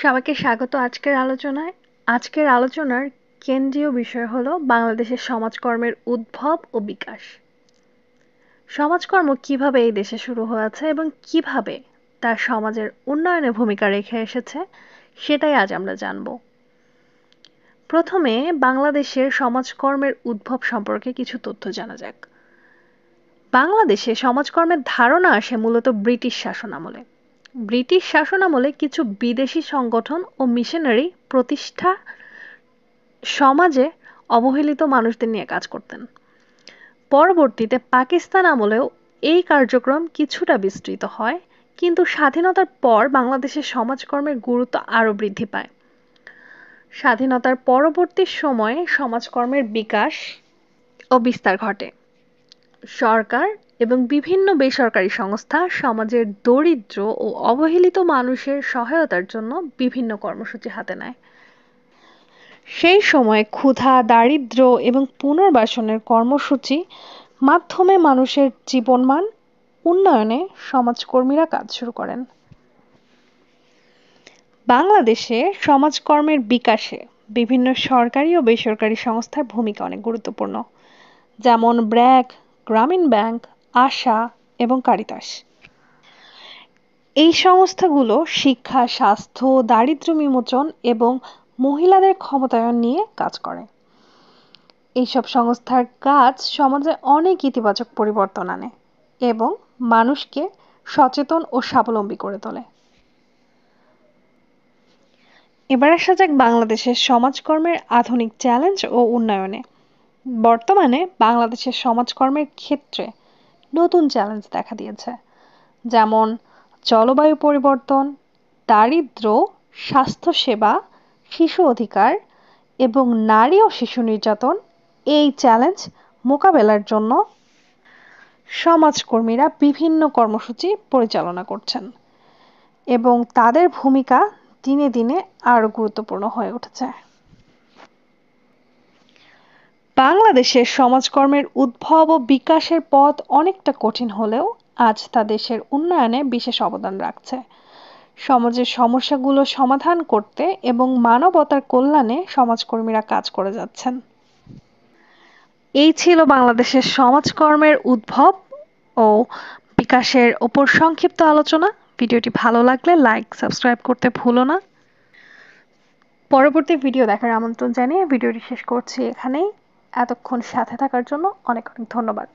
সবাইকে স্বাগত আজকের আলোচনায়। আজকের আলোচনার কেন্দ্রীয় বিষয় হলো বাংলাদেশের সমাজকর্মের উদ্ভব ও বিকাশ। সমাজকর্ম কিভাবে এই দেশে শুরু হয়েছে এবং কিভাবে তার সমাজের উন্নয়নে ভূমিকা রেখে এসেছে সেটাই আজ আমরা জানব। প্রথমে বাংলাদেশের সমাজকর্মের উদ্ভব সম্পর্কে কিছু তথ্য জানা যাক। বাংলাদেশে সমাজকর্মের ধারণা আসে মূলত ব্রিটিশ শাসনামলে। ব্রিটিশ শাসনামলে কিছু বিদেশি সংগঠন ও মিশনারি প্রতিষ্ঠা সমাজে অবহেলিত মানুষদের নিয়ে কাজ করতেন। পরবর্তীতে পাকিস্তান আমলেও এই কার্যক্রম কিছুটা বিস্তৃত হয়, কিন্তু স্বাধীনতার পর বাংলাদেশের সমাজকর্মের গুরুত্ব আরও বৃদ্ধি পায়। স্বাধীনতার পরবর্তী সময়ে সমাজকর্মের বিকাশ ও বিস্তার ঘটে। সরকার এবং বিভিন্ন বেসরকারি সংস্থা সমাজের দরিদ্র ও অবহেলিত মানুষের সহায়তার জন্য বিভিন্ন কর্মসূচি হাতে নেয়। সেই সময়ে ক্ষুধা, দারিদ্র্য এবং পুনর্বাসনের কর্মসূচি মাধ্যমে মানুষের জীবনমান উন্নয়নে সমাজকর্মীরা কাজ শুরু করেন। বাংলাদেশে সমাজকর্মের বিকাশে বিভিন্ন সরকারি ও বেসরকারি সংস্থার ভূমিকা অনেক গুরুত্বপূর্ণ, যেমন ব্র্যাক, গ্রামীণ ব্যাংক, আশা এবং কারিতাস। এই সংস্থাগুলো শিক্ষা, স্বাস্থ্য, দারিদ্র্য বিমোচন এবং মহিলাদের ক্ষমতায়ন নিয়ে কাজ করে। এইসব সংস্থার কাজ সমাজে অনেক ইতিবাচক পরিবর্তন আনে এবং মানুষকে সচেতন ও স্বাবলম্বী করে তোলে। এবার আসা যাক বাংলাদেশের সমাজকর্মের আধুনিক চ্যালেঞ্জ ও উন্নয়নে। বর্তমানে বাংলাদেশের সমাজকর্মের ক্ষেত্রে নতুন চ্যালেঞ্জ দেখা দিয়েছে, যেমন জলবায়ু পরিবর্তন, দারিদ্র্য, স্বাস্থ্যসেবা, শিশু অধিকার এবং নারী ও শিশু নির্যাতন। এই চ্যালেঞ্জ মোকাবেলার জন্য সমাজকর্মীরা বিভিন্ন কর্মসূচি পরিচালনা করছেন এবং তাদের ভূমিকা দিনে দিনে আরও গুরুত্বপূর্ণ হয়ে উঠেছে। বাংলাদেশের সমাজকর্মের উদ্ভব ও বিকাশের পথ অনেকটা কঠিন হলেও আজ তা দেশের উন্নয়নে বিশেষ অবদান রাখছে। সমাজের সমস্যাগুলো সমাধান করতে এবং মানবতার কল্যাণে সমাজকর্মীরা কাজ করে যাচ্ছেন। এই ছিল বাংলাদেশের সমাজকর্মের উদ্ভব ও বিকাশের ওপর সংক্ষিপ্ত আলোচনা। ভিডিওটি ভালো লাগলে লাইক, সাবস্ক্রাইব করতে ভুলো না। পরবর্তী ভিডিও দেখার আমন্ত্রণ জানিয়ে ভিডিওটি শেষ করছি এখানেই। এতক্ষণ সাথে থাকার জন্য অনেক অনেক ধন্যবাদ।